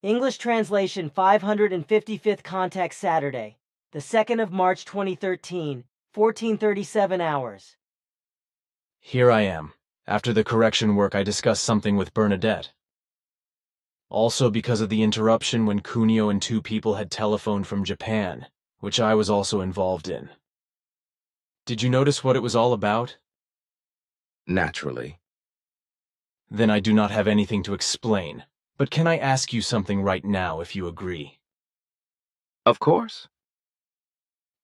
English translation 555th Contact Saturday, the 2nd of March 2013, 1437 hours. Here I am. After the correction work, I discussed something with Bernadette. Also because of the interruption when Cuneo and two people had telephoned from Japan, which I was also involved in. Did you notice what it was all about? Naturally. Then I do not have anything to explain. But can I ask you something right now if you agree? Of course.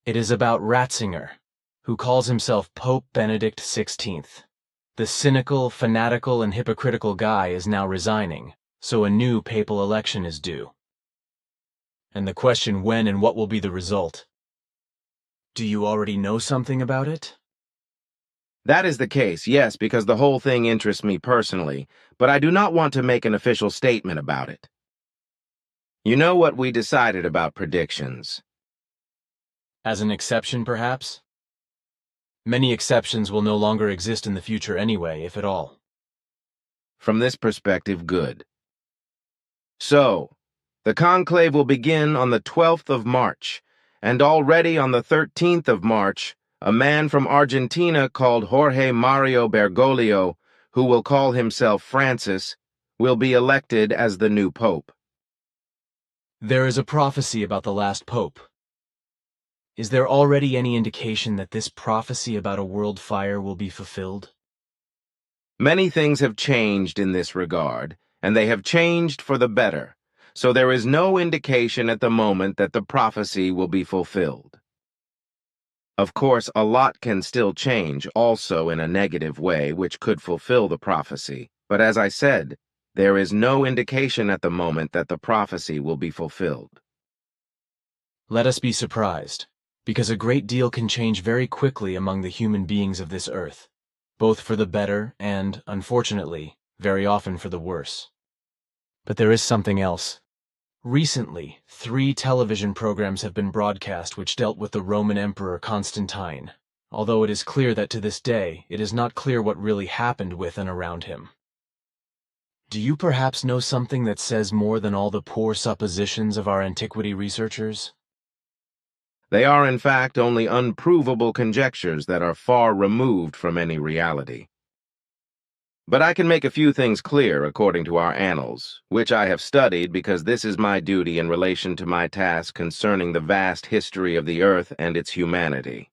It is about Ratzinger, who calls himself Pope Benedict XVI. The cynical, fanatical, and hypocritical guy is now resigning, so a new papal election is due. And the question when and what will be the result. Do you already know something about it? That is the case, yes, because the whole thing interests me personally, but I do not want to make an official statement about it. You know what we decided about predictions. As an exception, perhaps? Many exceptions will no longer exist in the future anyway, if at all. From this perspective, good. So, the conclave will begin on the 12th of March, and already on the 13th of March, a man from Argentina called Jorge Mario Bergoglio, who will call himself Francis, will be elected as the new pope. There is a prophecy about the last pope. Is there already any indication that this prophecy about a world fire will be fulfilled? Many things have changed in this regard, and they have changed for the better, so there is no indication at the moment that the prophecy will be fulfilled. Of course, a lot can still change, also in a negative way, which could fulfill the prophecy, but as I said, there is no indication at the moment that the prophecy will be fulfilled. Let us be surprised, because a great deal can change very quickly among the human beings of this earth, both for the better and, unfortunately, very often for the worse. But there is something else. Recently, 3 television programs have been broadcast which dealt with the Roman Emperor Constantine, although it is clear that to this day it is not clear what really happened with and around him. Do you perhaps know something that says more than all the poor suppositions of our antiquity researchers? They are in fact only unprovable conjectures that are far removed from any reality. But I can make a few things clear according to our annals, which I have studied because this is my duty in relation to my task concerning the vast history of the earth and its humanity.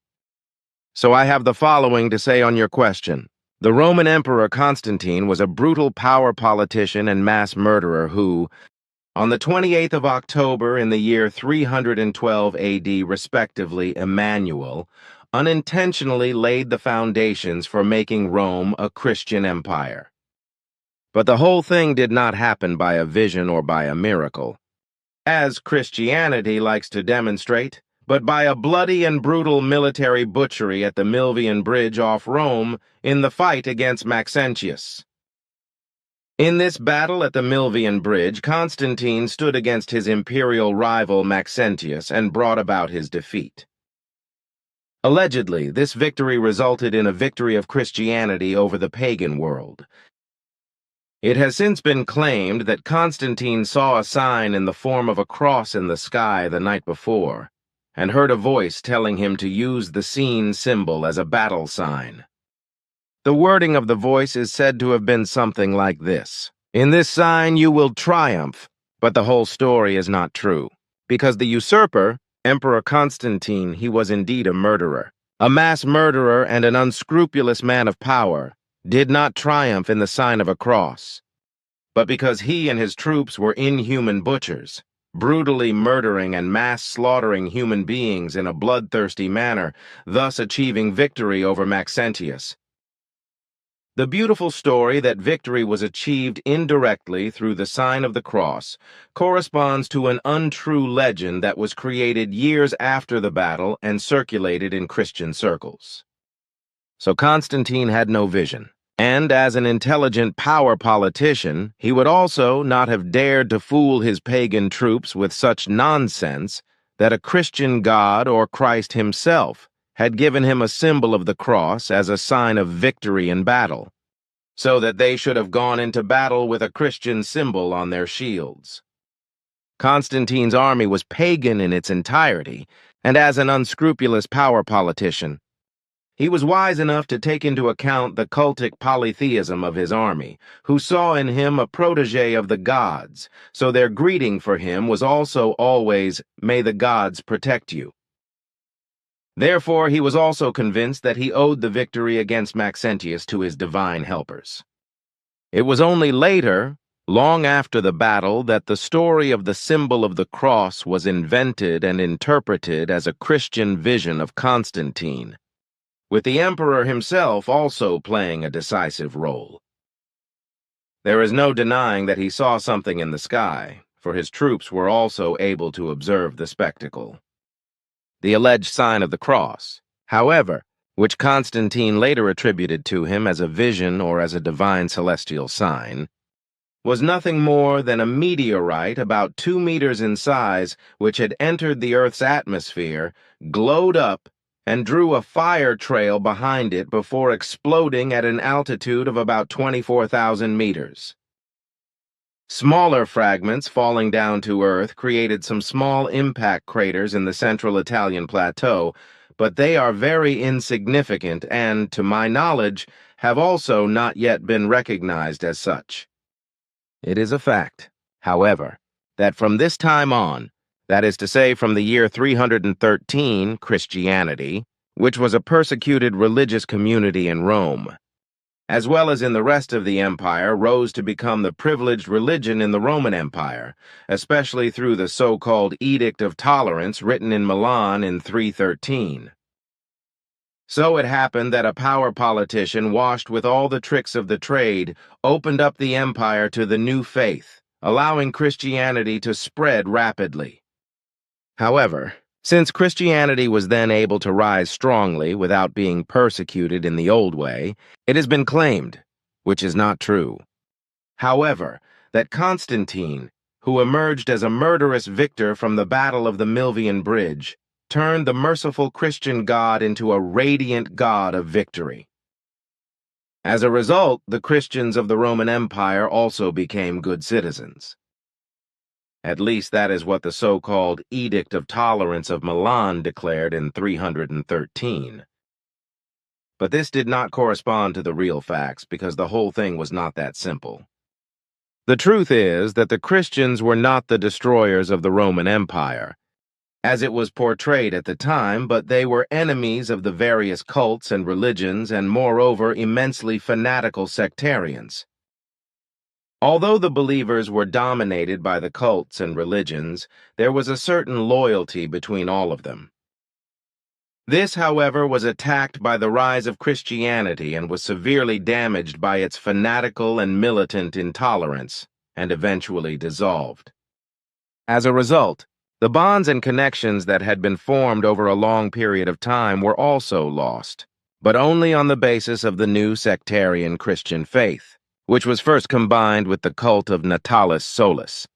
So I have the following to say on your question. The Roman Emperor Constantine was a brutal power politician and mass murderer who, on the 28th of October in the year 312 AD, respectively, Emmanuel, unintentionally laid the foundations for making Rome a Christian empire. But the whole thing did not happen by a vision or by a miracle, as Christianity likes to demonstrate, but by a bloody and brutal military butchery at the Milvian Bridge off Rome in the fight against Maxentius. In this battle at the Milvian Bridge, Constantine stood against his imperial rival Maxentius and brought about his defeat. Allegedly, this victory resulted in a victory of Christianity over the pagan world. It has since been claimed that Constantine saw a sign in the form of a cross in the sky the night before, and heard a voice telling him to use the seen symbol as a battle sign. The wording of the voice is said to have been something like this: "In this sign you will triumph," but the whole story is not true, because the usurper, Emperor Constantine, he was indeed a murderer, a mass murderer and an unscrupulous man of power, did not triumph in the sign of a cross, but because he and his troops were inhuman butchers, brutally murdering and mass slaughtering human beings in a bloodthirsty manner, thus achieving victory over Maxentius. The beautiful story that victory was achieved indirectly through the sign of the cross corresponds to an untrue legend that was created years after the battle and circulated in Christian circles. So Constantine had no vision, and as an intelligent power politician, he would also not have dared to fool his pagan troops with such nonsense that a Christian God or Christ himself had given him a symbol of the cross as a sign of victory in battle, so that they should have gone into battle with a Christian symbol on their shields. Constantine's army was pagan in its entirety, and as an unscrupulous power politician, he was wise enough to take into account the cultic polytheism of his army, who saw in him a protege of the gods, so their greeting for him was also always, "May the gods protect you." Therefore, he was also convinced that he owed the victory against Maxentius to his divine helpers. It was only later, long after the battle, that the story of the symbol of the cross was invented and interpreted as a Christian vision of Constantine, with the emperor himself also playing a decisive role. There is no denying that he saw something in the sky, for his troops were also able to observe the spectacle. The alleged sign of the cross, however, which Constantine later attributed to him as a vision or as a divine celestial sign, was nothing more than a meteorite about 2 meters in size which had entered the Earth's atmosphere, glowed up, and drew a fire trail behind it before exploding at an altitude of about 24,000 meters. Smaller fragments falling down to Earth created some small impact craters in the central Italian plateau, but they are very insignificant and, to my knowledge, have also not yet been recognized as such. It is a fact, however, that from this time on, that is to say from the year 313, Christianity, which was a persecuted religious community in Rome, as well as in the rest of the empire, rose to become the privileged religion in the Roman Empire, especially through the so-called Edict of Tolerance written in Milan in 313. So it happened that a power politician washed with all the tricks of the trade opened up the empire to the new faith, allowing Christianity to spread rapidly. However, since Christianity was then able to rise strongly without being persecuted in the old way, it has been claimed, which is not true, however, that Constantine, who emerged as a murderous victor from the Battle of the Milvian Bridge, turned the merciful Christian God into a radiant God of victory. As a result, the Christians of the Roman Empire also became good citizens. At least that is what the so-called Edict of Tolerance of Milan declared in 313. But this did not correspond to the real facts because the whole thing was not that simple. The truth is that the Christians were not the destroyers of the Roman Empire, as it was portrayed at the time, but they were enemies of the various cults and religions and, moreover, immensely fanatical sectarians. Although the believers were dominated by the cults and religions, there was a certain loyalty between all of them. This, however, was attacked by the rise of Christianity and was severely damaged by its fanatical and militant intolerance, and eventually dissolved. As a result, the bonds and connections that had been formed over a long period of time were also lost, but only on the basis of the new sectarian Christian faith, which was first combined with the cult of Natalis Solis,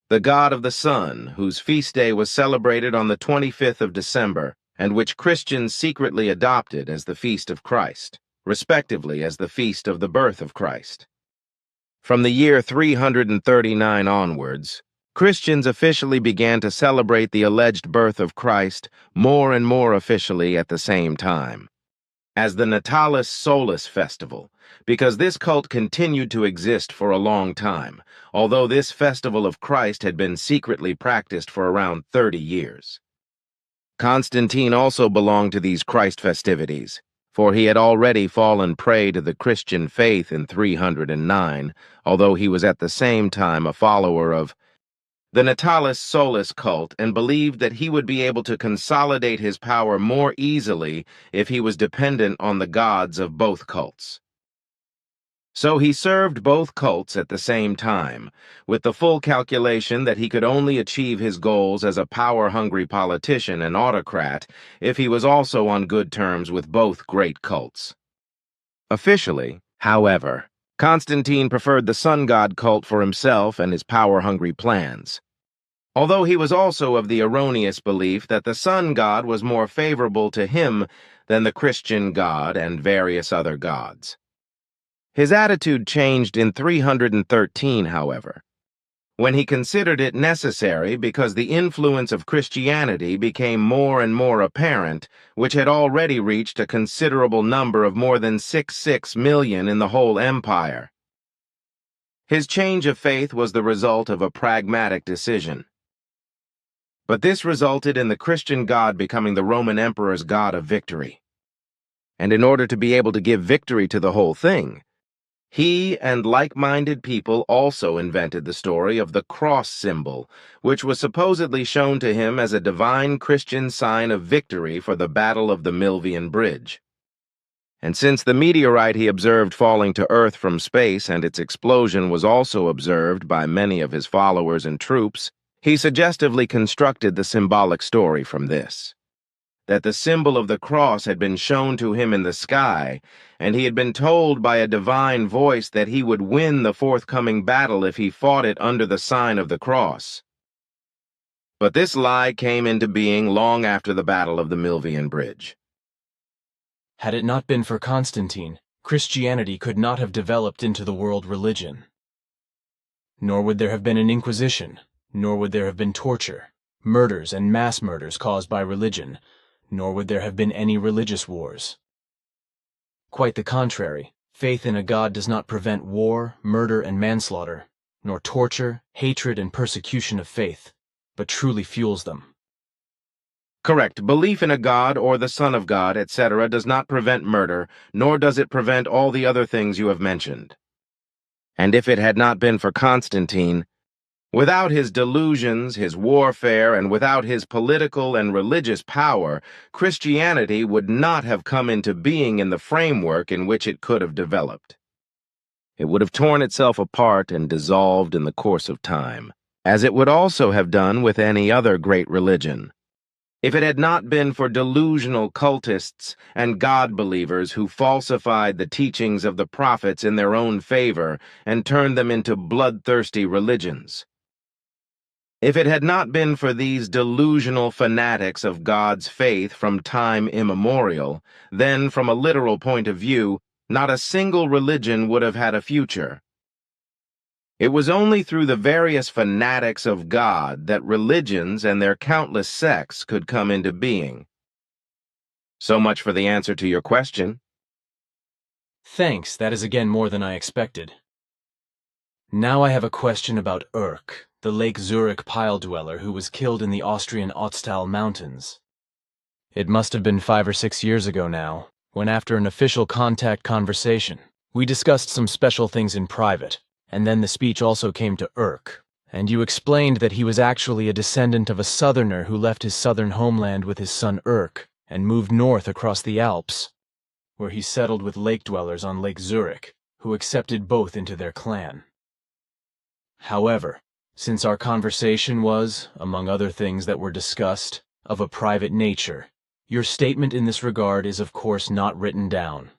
the god of the sun, whose feast day was celebrated on the 25th of December, and which Christians secretly adopted as the feast of Christ, respectively as the feast of the birth of Christ. From the year 339 onwards, Christians officially began to celebrate the alleged birth of Christ more and more officially at the same time, as the Natalis Solis festival, because this cult continued to exist for a long time, although this festival of Christ had been secretly practiced for around 30 years. Constantine also belonged to these Christ festivities, for he had already fallen prey to the Christian faith in 309, although he was at the same time a follower of the Natalis Solis cult and believed that he would be able to consolidate his power more easily if he was dependent on the gods of both cults. So he served both cults at the same time, with the full calculation that he could only achieve his goals as a power-hungry politician and autocrat if he was also on good terms with both great cults. Officially, however, Constantine preferred the sun god cult for himself and his power-hungry plans, although he was also of the erroneous belief that the sun god was more favorable to him than the Christian god and various other gods. His attitude changed in 313, however, when he considered it necessary because the influence of Christianity became more and more apparent, which had already reached a considerable number of more than 66 million in the whole empire. His change of faith was the result of a pragmatic decision. But this resulted in the Christian God becoming the Roman emperor's god of victory. And in order to be able to give victory to the whole thing, he and like-minded people also invented the story of the cross symbol, which was supposedly shown to him as a divine Christian sign of victory for the Battle of the Milvian Bridge. And since the meteorite he observed falling to Earth from space and its explosion was also observed by many of his followers and troops, he suggestively constructed the symbolic story from this: that the symbol of the cross had been shown to him in the sky, and he had been told by a divine voice that he would win the forthcoming battle if he fought it under the sign of the cross. But this lie came into being long after the Battle of the Milvian Bridge. Had it not been for Constantine, Christianity could not have developed into the world religion. Nor would there have been an Inquisition, nor would there have been torture, murders and mass murders caused by religion, nor would there have been any religious wars. Quite the contrary, faith in a God does not prevent war, murder, and manslaughter, nor torture, hatred, and persecution of faith, but truly fuels them. Correct. Belief in a God or the Son of God, etc., does not prevent murder, nor does it prevent all the other things you have mentioned. And if it had not been for Constantine, without his delusions, his warfare, and without his political and religious power, Christianity would not have come into being in the framework in which it could have developed. It would have torn itself apart and dissolved in the course of time, as it would also have done with any other great religion, if it had not been for delusional cultists and God-believers who falsified the teachings of the prophets in their own favor and turned them into bloodthirsty religions. If it had not been for these delusional fanatics of God's faith from time immemorial, then, from a literal point of view, not a single religion would have had a future. It was only through the various fanatics of God that religions and their countless sects could come into being. So much for the answer to your question. Thanks, that is again more than I expected. Now I have a question about Urk, the Lake Zurich pile dweller who was killed in the Austrian Ötztal Mountains. It must have been 5 or 6 years ago now, when after an official contact conversation, we discussed some special things in private, and then the speech also came to Urk, and you explained that he was actually a descendant of a southerner who left his southern homeland with his son Urk and moved north across the Alps, where he settled with lake dwellers on Lake Zurich, who accepted both into their clan. However, since our conversation was, among other things that were discussed, of a private nature, your statement in this regard is of course not written down.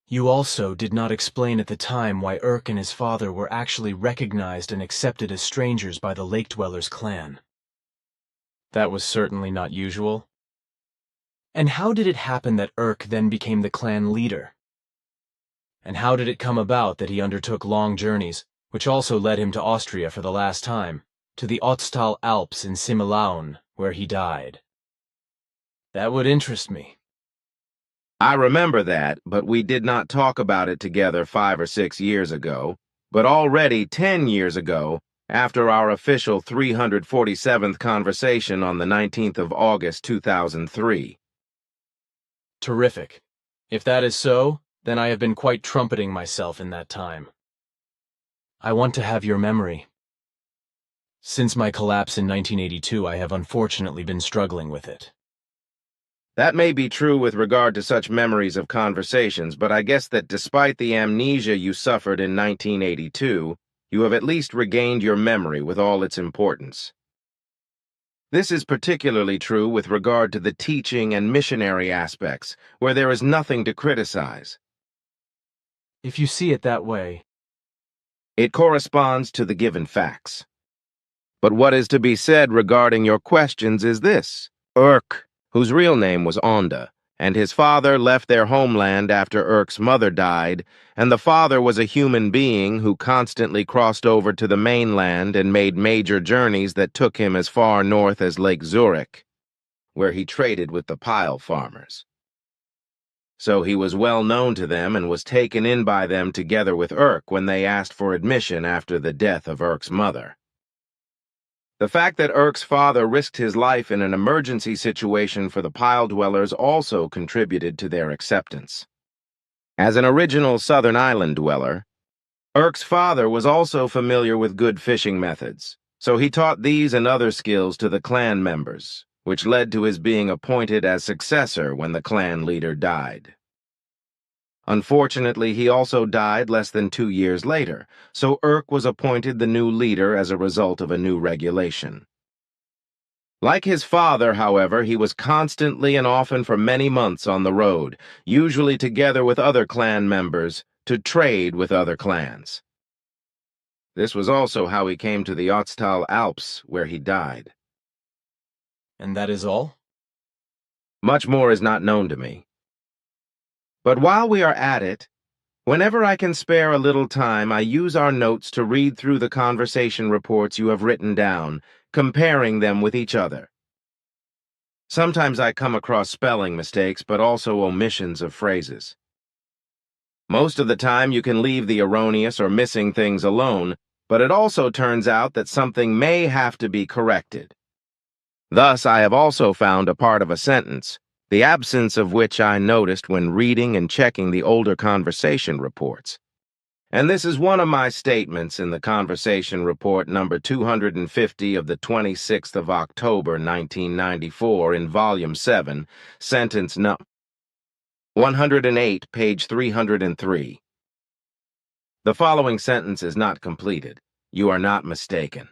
You also did not explain at the time why Urk and his father were actually recognized and accepted as strangers by the Lake Dwellers clan. That was certainly not usual. And how did it happen that Urk then became the clan leader? And how did it come about that he undertook long journeys, which also led him to Austria for the last time, to the Ötztal Alps in Simelaun, where he died? That would interest me. I remember that, but we did not talk about it together 5 or 6 years ago. But already 10 years ago, after our official 347th conversation on the 19th of August 2003. Terrific. If that is so, then I have been quite trumpeting myself in that time. I want to have your memory. Since my collapse in 1982, I have unfortunately been struggling with it. That may be true with regard to such memories of conversations, but I guess that despite the amnesia you suffered in 1982, you have at least regained your memory with all its importance. This is particularly true with regard to the teaching and missionary aspects, where there is nothing to criticize. If you see it that way, it corresponds to the given facts. But what is to be said regarding your questions is this: Urk, whose real name was Onda, and his father left their homeland after Urk's mother died, and the father was a human being who constantly crossed over to the mainland and made major journeys that took him as far north as Lake Zurich, where he traded with the pile farmers. So he was well known to them and was taken in by them together with Urk when they asked for admission after the death of Urk's mother. The fact that Urk's father risked his life in an emergency situation for the pile dwellers also contributed to their acceptance. As an original Southern Island dweller, Urk's father was also familiar with good fishing methods, so he taught these and other skills to the clan members, which led to his being appointed as successor when the clan leader died. Unfortunately, he also died less than 2 years later, so Urk was appointed the new leader as a result of a new regulation. Like his father, however, he was constantly and often for many months on the road, usually together with other clan members, to trade with other clans. This was also how he came to the Ötztal Alps, where he died. And that is all? Much more is not known to me. But while we are at it, whenever I can spare a little time, I use our notes to read through the conversation reports you have written down, comparing them with each other. Sometimes I come across spelling mistakes, but also omissions of phrases. Most of the time you can leave the erroneous or missing things alone, but it also turns out that something may have to be corrected. Thus, I have also found a part of a sentence, the absence of which I noticed when reading and checking the older conversation reports. And this is one of my statements in the conversation report number 250 of the 26th of October, 1994 in Volume 7, sentence no. 108, page 303. The following sentence is not completed. You are not mistaken.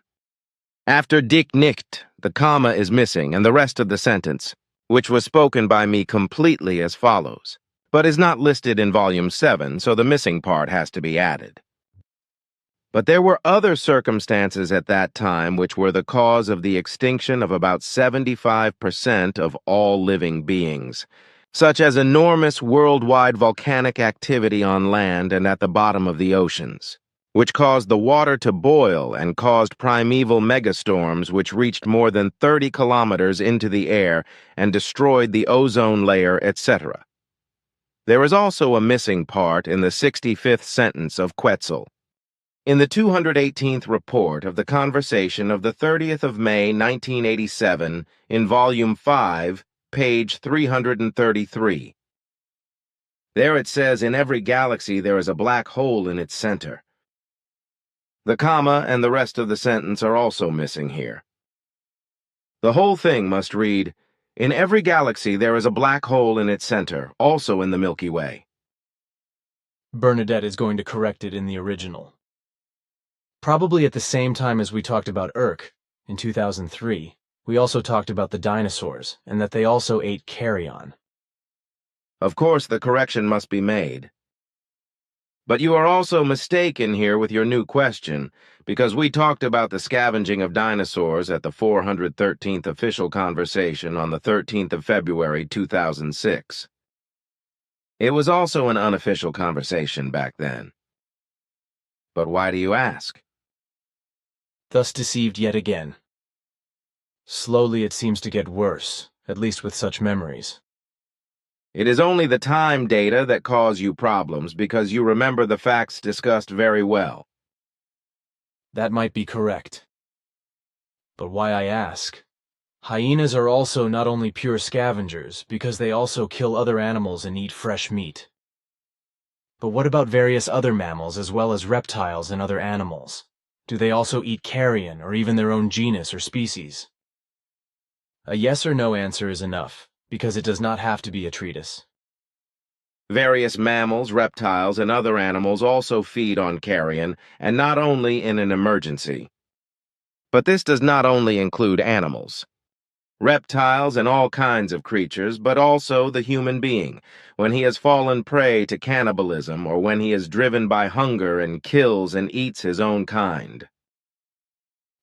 After Dick nicht, the comma is missing, and the rest of the sentence, which was spoken by me completely as follows, but is not listed in Volume 7, so the missing part has to be added. But there were other circumstances at that time which were the cause of the extinction of about 75% of all living beings, such as enormous worldwide volcanic activity on land and at the bottom of the oceans, which caused the water to boil and caused primeval megastorms which reached more than 30 kilometers into the air and destroyed the ozone layer, etc. There is also a missing part in the 65th sentence of Quetzal. In the 218th report of the conversation of the 30th of May, 1987, in Volume 5, page 333. There it says, in every galaxy there is a black hole in its center. The comma and the rest of the sentence are also missing here. The whole thing must read, in every galaxy there is a black hole in its center, also in the Milky Way. Bernadette is going to correct it in the original. Probably at the same time as we talked about Urk, in 2003, we also talked about the dinosaurs, and that they also ate carrion. Of course, the correction must be made. But you are also mistaken here with your new question, because we talked about the scavenging of dinosaurs at the 413th official conversation on the 13th of February, 2006. It was also an unofficial conversation back then. But why do you ask? Thus deceived yet again. Slowly it seems to get worse, at least with such memories. It is only the time data that cause you problems because you remember the facts discussed very well. That might be correct. But why I ask? Hyenas are also not only pure scavengers, because they also kill other animals and eat fresh meat. But what about various other mammals as well as reptiles and other animals? Do they also eat carrion or even their own genus or species? A yes or no answer is enough, because it does not have to be a treatise. Various mammals, reptiles, and other animals also feed on carrion, and not only in an emergency. But this does not only include animals. Reptiles and all kinds of creatures, but also the human being, when he has fallen prey to cannibalism or when he is driven by hunger and kills and eats his own kind.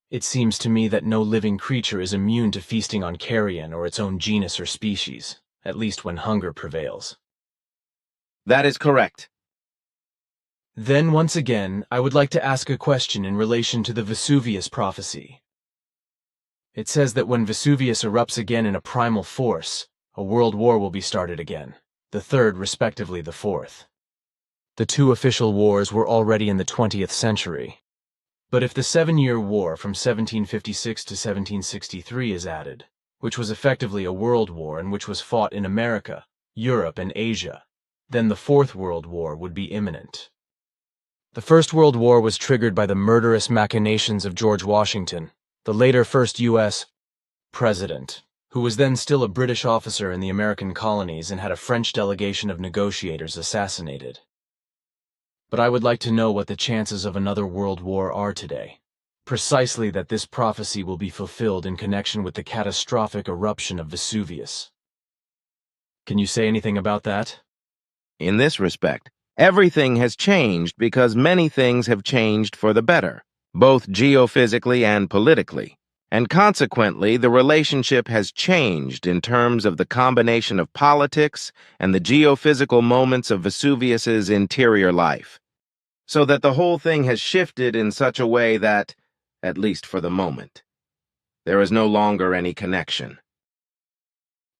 It seems to me that no living creature is immune to feasting on carrion or its own genus or species. at least when hunger prevails. That is correct. Then, once again, I would like to ask a question in relation to the Vesuvius prophecy. It says that when Vesuvius erupts again in a primal force, a world war will be started again, the third, respectively the fourth. The two official wars were already in the 20th century. But if the 7-Year War from 1756 to 1763 is added, which was effectively a world war and which was fought in America, Europe, and Asia, then the Fourth World War would be imminent. The First World War was triggered by the murderous machinations of George Washington, the later first U.S. president, who was then still a British officer in the American colonies and had a French delegation of negotiators assassinated. But I would like to know what the chances of another world war are today. Precisely that this prophecy will be fulfilled in connection with the catastrophic eruption of Vesuvius. Can you say anything about that? In this respect, everything has changed because many things have changed for the better, both geophysically and politically. And consequently, the relationship has changed in terms of the combination of politics and the geophysical moments of Vesuvius's interior life. So that the whole thing has shifted in such a way that, at least for the moment, there is no longer any connection.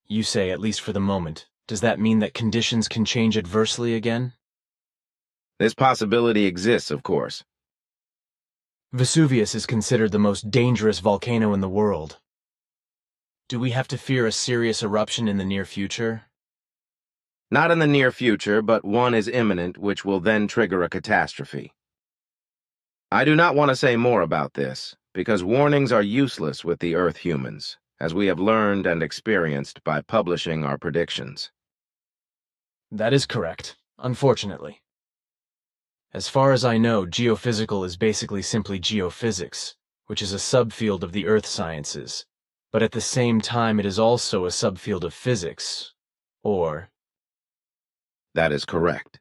You say, at least for the moment. Does that mean that conditions can change adversely again? This possibility exists, of course. Vesuvius is considered the most dangerous volcano in the world. Do we have to fear a serious eruption in the near future? Not in the near future, but one is imminent, which will then trigger a catastrophe. I do not want to say more about this, because warnings are useless with the Earth humans, as we have learned and experienced by publishing our predictions. That is correct, unfortunately. As far as I know, geophysical is basically simply geophysics, which is a subfield of the earth sciences, but at the same time it is also a subfield of physics, or... That is correct.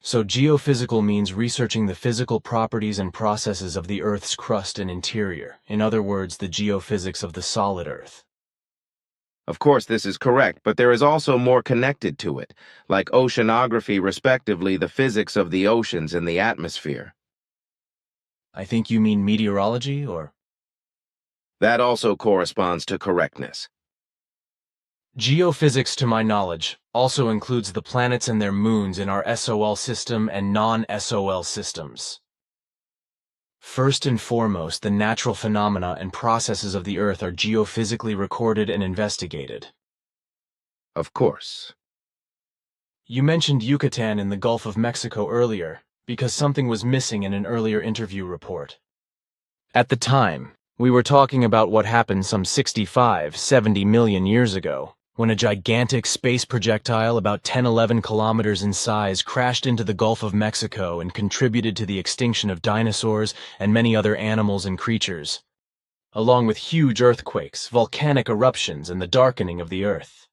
So geophysical means researching the physical properties and processes of the Earth's crust and interior, in other words, the geophysics of the solid Earth. Of course, this is correct, but there is also more connected to it, like oceanography, respectively, the physics of the oceans and the atmosphere. I think you mean meteorology, or? That also corresponds to correctness. Geophysics, to my knowledge, also includes the planets and their moons in our SOL system and non-SOL systems. First and foremost, the natural phenomena and processes of the Earth are geophysically recorded and investigated. Of course. You mentioned Yucatan in the Gulf of Mexico earlier, because something was missing in an earlier interview report. At the time, we were talking about what happened some 65-70 million years ago, when a gigantic space projectile about 10-11 kilometers in size crashed into the Gulf of Mexico and contributed to the extinction of dinosaurs and many other animals and creatures, along with huge earthquakes, volcanic eruptions, and the darkening of the Earth.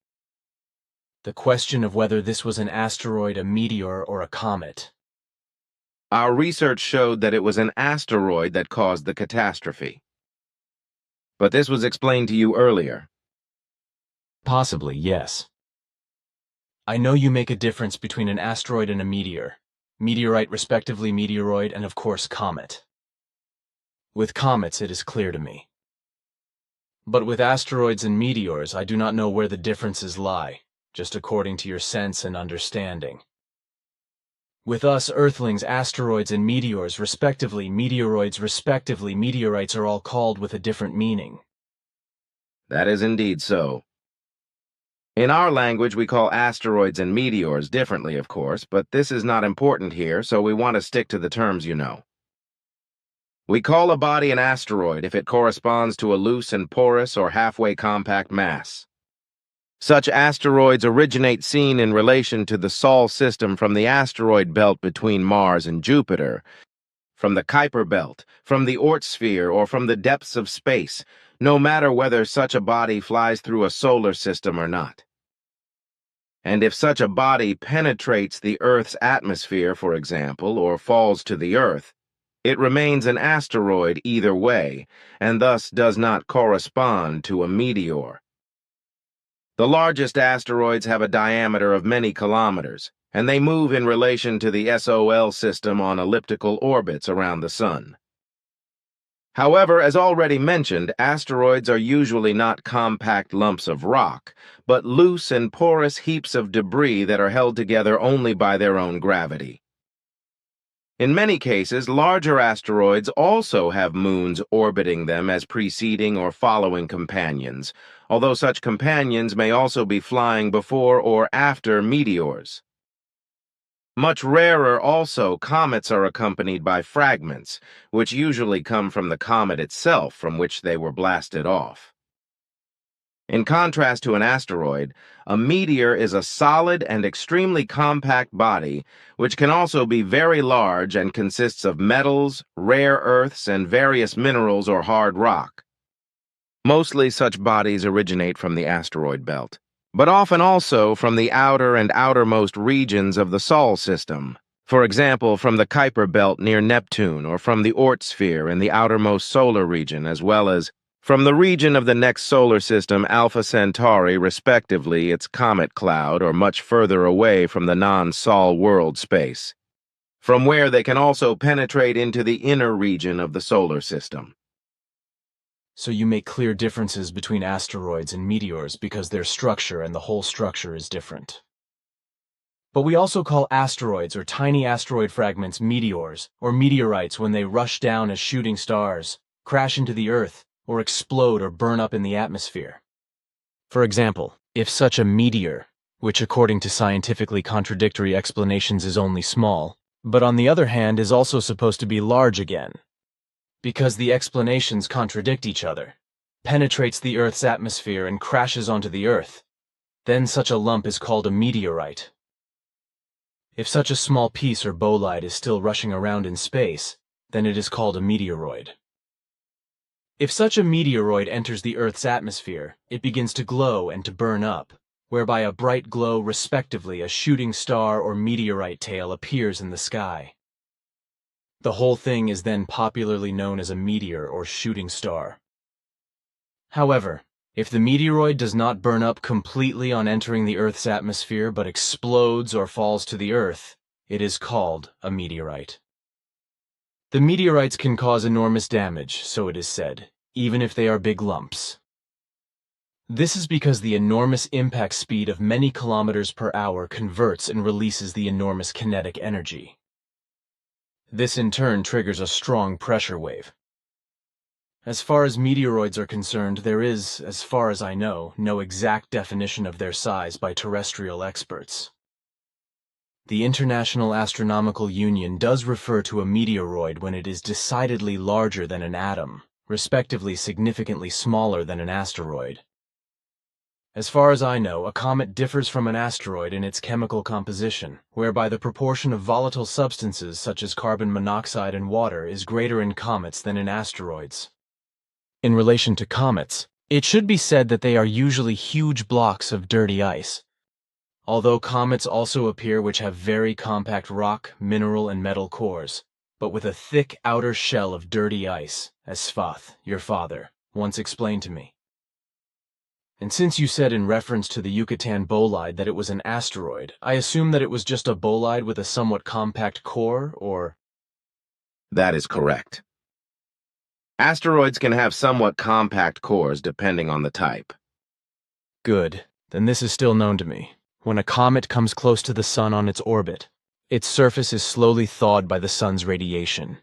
The question of whether this was an asteroid, a meteor, or a comet. Our research showed that it was an asteroid that caused the catastrophe. But this was explained to you earlier. Possibly, yes. I know you make a difference between an asteroid and a meteor, meteorite respectively, meteoroid, and of course comet. With comets it is clear to me. But with asteroids and meteors I do not know where the differences lie, just according to your sense and understanding. With us Earthlings, asteroids and meteors respectively, meteoroids respectively, meteorites are all called with a different meaning. That is indeed so. In our language, we call asteroids and meteors differently, of course, but this is not important here, so we want to stick to the terms you know. We call a body an asteroid if it corresponds to a loose and porous or halfway compact mass. Such asteroids originate seen in relation to the Sol system from the asteroid belt between Mars and Jupiter, from the Kuiper belt, from the Oort sphere, or from the depths of space, no matter whether such a body flies through a solar system or not. And if such a body penetrates the Earth's atmosphere, for example, or falls to the Earth, it remains an asteroid either way, and thus does not correspond to a meteor. The largest asteroids have a diameter of many kilometers, and they move in relation to the SOL system on elliptical orbits around the Sun. However, as already mentioned, asteroids are usually not compact lumps of rock, but loose and porous heaps of debris that are held together only by their own gravity. In many cases, larger asteroids also have moons orbiting them as preceding or following companions, although such companions may also be flying before or after meteors. Much rarer also, comets are accompanied by fragments, which usually come from the comet itself from which they were blasted off. In contrast to an asteroid, a meteor is a solid and extremely compact body, which can also be very large and consists of metals, rare earths, and various minerals or hard rock. Mostly such bodies originate from the asteroid belt, but often also from the outer and outermost regions of the Sol system, for example from the Kuiper belt near Neptune or from the Oort sphere in the outermost solar region, as well as from the region of the next solar system, Alpha Centauri, respectively, its comet cloud, or much further away from the non-Sol world space, from where they can also penetrate into the inner region of the solar system. So you make clear differences between asteroids and meteors because their structure and the whole structure is different. But we also call asteroids or tiny asteroid fragments meteors or meteorites when they rush down as shooting stars, crash into the Earth, or explode or burn up in the atmosphere. For example, if such a meteor, which according to scientifically contradictory explanations is only small, but on the other hand is also supposed to be large again, because the explanations contradict each other, penetrates the Earth's atmosphere and crashes onto the Earth, then such a lump is called a meteorite. If such a small piece or bolide is still rushing around in space, then it is called a meteoroid. If such a meteoroid enters the Earth's atmosphere, it begins to glow and to burn up, whereby a bright glow, respectively, a shooting star or meteorite tail appears in the sky. The whole thing is then popularly known as a meteor or shooting star. However, if the meteoroid does not burn up completely on entering the Earth's atmosphere but explodes or falls to the Earth, it is called a meteorite. The meteorites can cause enormous damage, so it is said, even if they are big lumps. This is because the enormous impact speed of many kilometers per hour converts and releases the enormous kinetic energy. This in turn triggers a strong pressure wave. As far as meteoroids are concerned, there is, as far as I know, no exact definition of their size by terrestrial experts. The International Astronomical Union does refer to a meteoroid when it is decidedly larger than an atom, respectively significantly smaller than an asteroid. As far as I know, a comet differs from an asteroid in its chemical composition, whereby the proportion of volatile substances such as carbon monoxide and water is greater in comets than in asteroids. In relation to comets, it should be said that they are usually huge blocks of dirty ice, although comets also appear which have very compact rock, mineral, and metal cores, but with a thick outer shell of dirty ice, as Svath, your father, once explained to me. And since you said in reference to the Yucatan bolide that it was an asteroid, I assume that it was just a bolide with a somewhat compact core, or? That is correct. Asteroids can have somewhat compact cores depending on the type. Good. Then this is still known to me. When a comet comes close to the Sun on its orbit, its surface is slowly thawed by the Sun's radiation,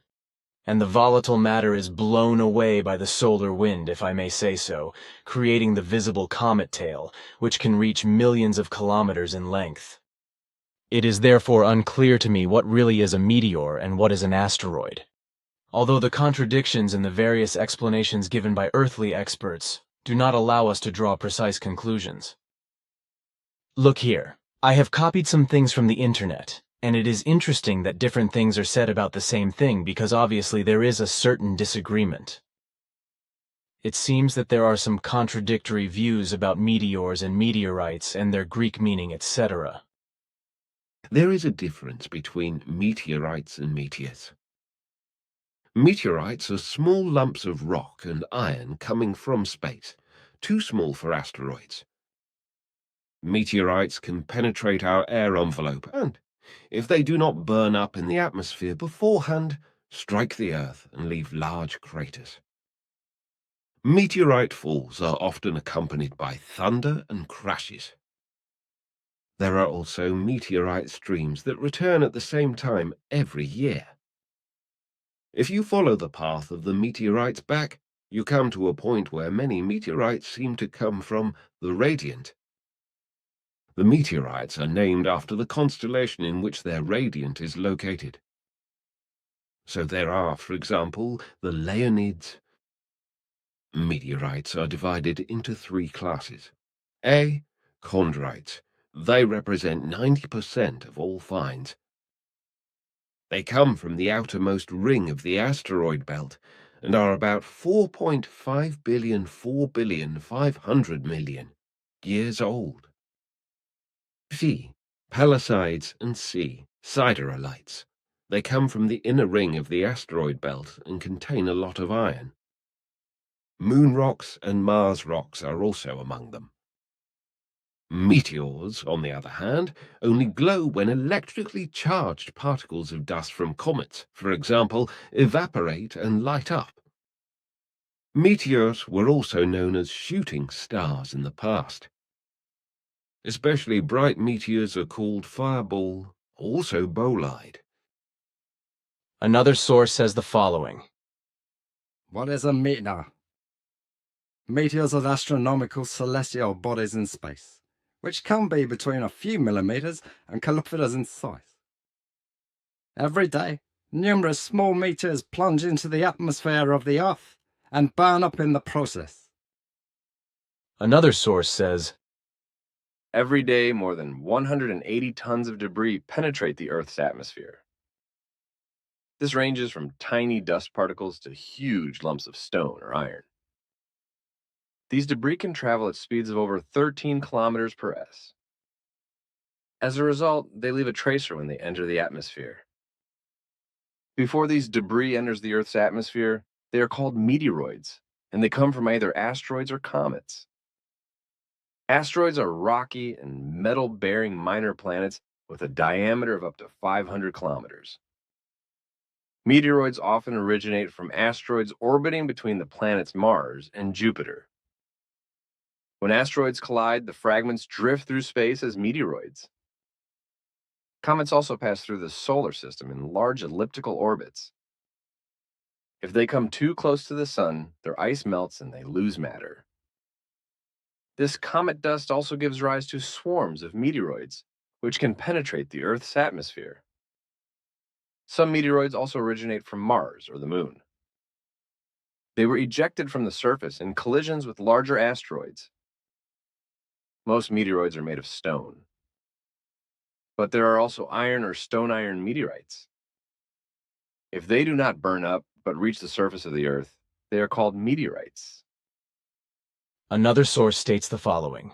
and the volatile matter is blown away by the solar wind, if I may say so, creating the visible comet tail, which can reach millions of kilometers in length. It is therefore unclear to me what really is a meteor and what is an asteroid, although the contradictions in the various explanations given by earthly experts do not allow us to draw precise conclusions. Look here, I have copied some things from the internet, and it is interesting that different things are said about the same thing because obviously there is a certain disagreement. It seems that there are some contradictory views about meteors and meteorites and their Greek meaning, etc. There is a difference between meteorites and meteors. Meteorites are small lumps of rock and iron coming from space, too small for asteroids. Meteorites can penetrate our air envelope and, if they do not burn up in the atmosphere beforehand, strike the Earth and leave large craters. Meteorite falls are often accompanied by thunder and crashes. There are also meteorite streams that return at the same time every year. If you follow the path of the meteorites back, you come to a point where many meteorites seem to come from the radiant. The meteorites are named after the constellation in which their radiant is located. So there are, for example, the Leonids. Meteorites are divided into three classes. A. Chondrites. They represent 90% of all finds. They come from the outermost ring of the asteroid belt and are about 4.5 billion, 4,500 million years old. C. Pallasides, and C. Siderolites. They come from the inner ring of the asteroid belt and contain a lot of iron. Moon rocks and Mars rocks are also among them. Meteors, on the other hand, only glow when electrically charged particles of dust from comets, for example, evaporate and light up. Meteors were also known as shooting stars in the past. Especially bright meteors are called fireball, also bolide. Another source says the following. What is a meteor? Meteors are astronomical celestial bodies in space, which can be between a few millimeters and kilometers in size. Every day, numerous small meteors plunge into the atmosphere of the Earth and burn up in the process. Another source says, every day, more than 180 tons of debris penetrate the Earth's atmosphere. This ranges from tiny dust particles to huge lumps of stone or iron. These debris can travel at speeds of over 13 kilometers per s. As a result, they leave a tracer when they enter the atmosphere. Before these debris enters the Earth's atmosphere, they are called meteoroids, and they come from either asteroids or comets. Asteroids are rocky and metal-bearing minor planets with a diameter of up to 500 kilometers. Meteoroids often originate from asteroids orbiting between the planets Mars and Jupiter. When asteroids collide, the fragments drift through space as meteoroids. Comets also pass through the solar system in large elliptical orbits. If they come too close to the sun, their ice melts and they lose matter. This comet dust also gives rise to swarms of meteoroids, which can penetrate the Earth's atmosphere. Some meteoroids also originate from Mars or the Moon. They were ejected from the surface in collisions with larger asteroids. Most meteoroids are made of stone. But there are also iron or stone-iron meteorites. If they do not burn up but reach the surface of the Earth, they are called meteorites. Another source states the following.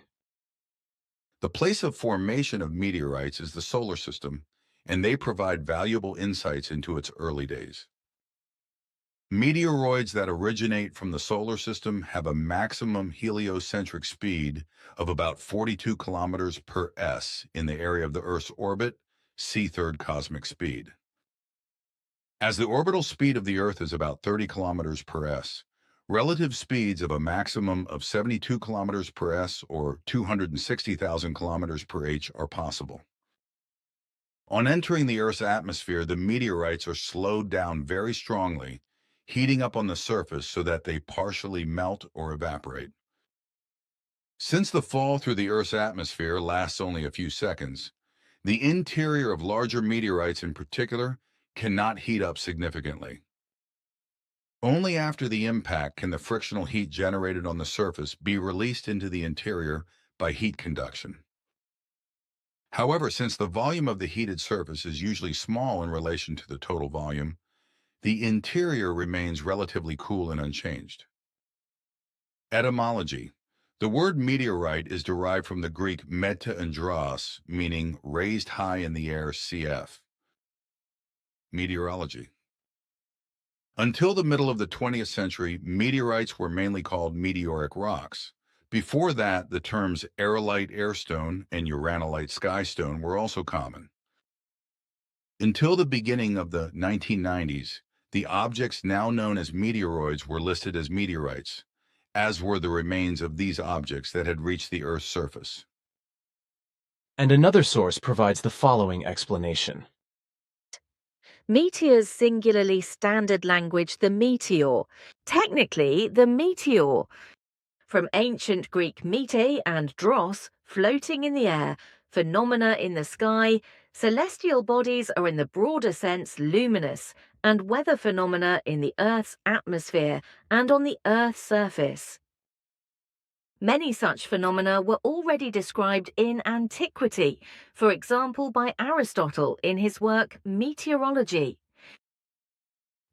The place of formation of meteorites is the solar system, and they provide valuable insights into its early days. Meteoroids that originate from the solar system have a maximum heliocentric speed of about 42 kilometers per s in the area of the Earth's orbit, c third cosmic speed. As the orbital speed of the Earth is about 30 kilometers per s, relative speeds of a maximum of 72 kilometers per s or 260,000 kilometers per h are possible. On entering the Earth's atmosphere, the meteorites are slowed down very strongly, heating up on the surface so that they partially melt or evaporate. Since the fall through the Earth's atmosphere lasts only a few seconds, the interior of larger meteorites in particular cannot heat up significantly. Only after the impact can the frictional heat generated on the surface be released into the interior by heat conduction. However, since the volume of the heated surface is usually small in relation to the total volume, the interior remains relatively cool and unchanged. Etymology. The word meteorite is derived from the Greek meta and dros, meaning raised high in the air cf. Meteorology. Until the middle of the 20th century, meteorites were mainly called meteoric rocks Before that, the terms aerolite airstone and uranolite skystone were also common. Until the beginning of the 1990s, the objects now known as meteoroids were listed as meteorites, as were the remains of these objects that had reached the Earth's surface. And another source provides the following explanation. Meteor's singularly standard language, the meteor. Technically, the meteor. From ancient Greek mete and dros, floating in the air, phenomena in the sky, celestial bodies are in the broader sense luminous, and weather phenomena in the Earth's atmosphere and on the Earth's surface. Many such phenomena were already described in antiquity, for example by Aristotle in his work Meteorology.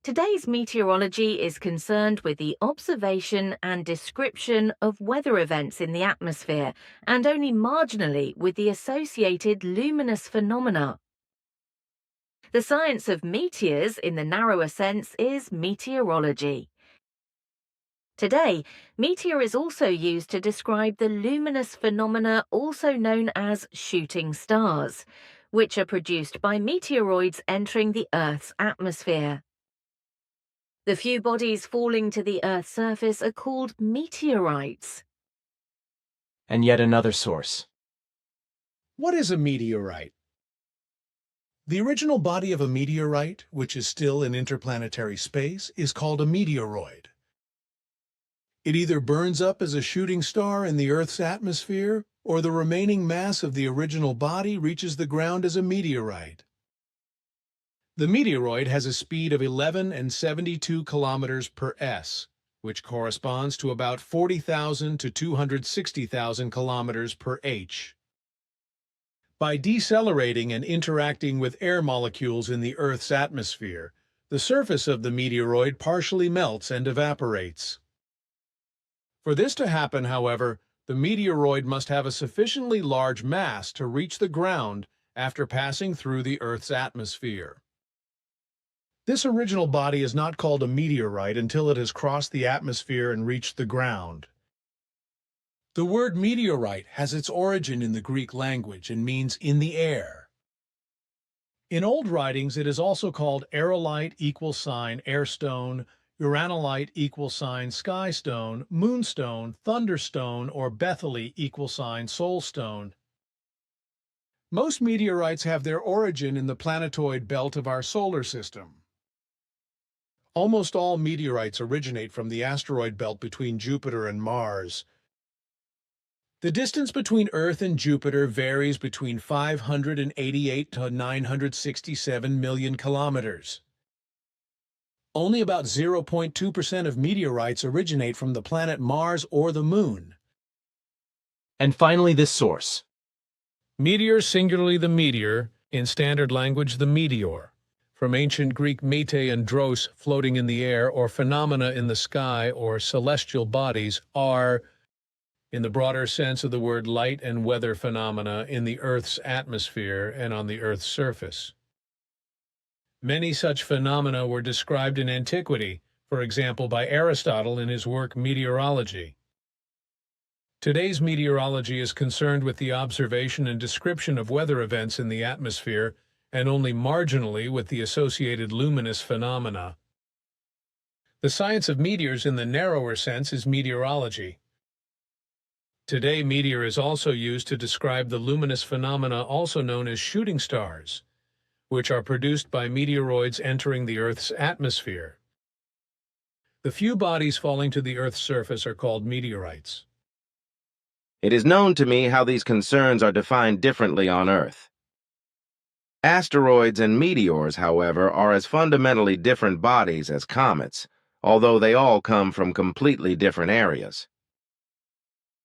Today's meteorology is concerned with the observation and description of weather events in the atmosphere, and only marginally with the associated luminous phenomena. The science of meteors, in the narrower sense, is meteorology. Today, meteor is also used to describe the luminous phenomena also known as shooting stars, which are produced by meteoroids entering the Earth's atmosphere. The few bodies falling to the Earth's surface are called meteorites. And yet another source. What is a meteorite? The original body of a meteorite, which is still in interplanetary space, is called a meteoroid. It either burns up as a shooting star in the Earth's atmosphere, or the remaining mass of the original body reaches the ground as a meteorite. The meteoroid has a speed of 11.72 kilometers per s, which corresponds to about 40,000 to 260,000 kilometers per h. By decelerating and interacting with air molecules in the Earth's atmosphere, the surface of the meteoroid partially melts and evaporates. For this to happen, however, the meteoroid must have a sufficiently large mass to reach the ground after passing through the Earth's atmosphere. This original body is not called a meteorite until it has crossed the atmosphere and reached the ground. The word meteorite has its origin in the Greek language and means in the air. In old writings, it is also called aerolite =airstone, uranolite skystone, moonstone, thunderstone, or bethely =soulstone. Most meteorites have their origin in the planetoid belt of our solar system. Almost all meteorites originate from the asteroid belt between Jupiter and Mars. The distance between Earth and Jupiter varies between 588 to 967 million kilometers. Only about 0.2% of meteorites originate from the planet Mars or the Moon. And finally, this source. Meteor, singularly the meteor, in standard language the meteor. From ancient Greek mete and dros, floating in the air, or phenomena in the sky, or celestial bodies, are, in the broader sense of the word, light and weather phenomena in the Earth's atmosphere and on the Earth's surface. Many such phenomena were described in antiquity, for example by Aristotle in his work Meteorology. Today's meteorology is concerned with the observation and description of weather events in the atmosphere, and only marginally with the associated luminous phenomena. The science of meteors in the narrower sense is meteorology. Today, meteor is also used to describe the luminous phenomena also known as shooting stars, which are produced by meteoroids entering the Earth's atmosphere. The few bodies falling to the Earth's surface are called meteorites. It is known to me how these concerns are defined differently on Earth. Asteroids and meteors, however, are as fundamentally different bodies as comets, although they all come from completely different areas.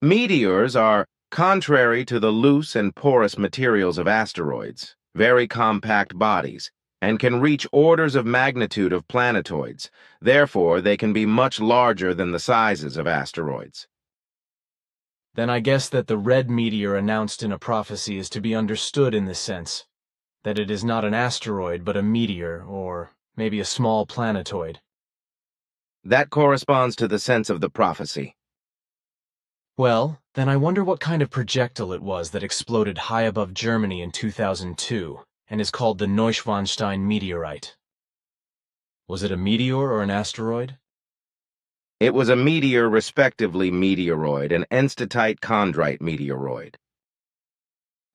Meteors are, contrary to the loose and porous materials of asteroids, very compact bodies, and can reach orders of magnitude of planetoids. Therefore, they can be much larger than the sizes of asteroids. Then I guess that the red meteor announced in a prophecy is to be understood in this sense, that it is not an asteroid but a meteor, or maybe a small planetoid. That corresponds to the sense of the prophecy. Well, then I wonder what kind of projectile it was that exploded high above Germany in 2002 and is called the Neuschwanstein meteorite. Was it a meteor or an asteroid? It was a meteor, respectively meteoroid, and enstatite chondrite meteoroid.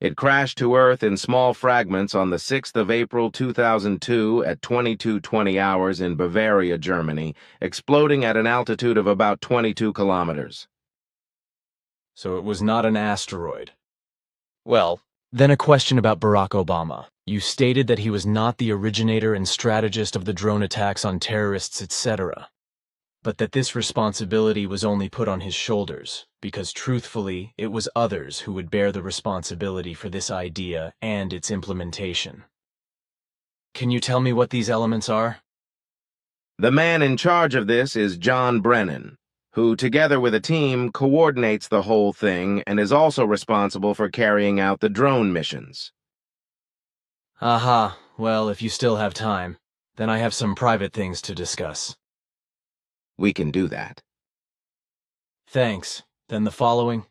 It crashed to Earth in small fragments on the 6th of April 2002 at 22:20 hours in Bavaria, Germany, exploding at an altitude of about 22 kilometers. So it was not an asteroid. Well, then a question about Barack Obama. You stated that he was not the originator and strategist of the drone attacks on terrorists, etc., but that this responsibility was only put on his shoulders, because truthfully, it was others who would bear the responsibility for this idea and its implementation. Can you tell me what these elements are? The man in charge of this is John Brennan, who, together with a team, coordinates the whole thing and is also responsible for carrying out the drone missions. Aha, well, if you still have time, then I have some private things to discuss. We can do that. Thanks. Then the following.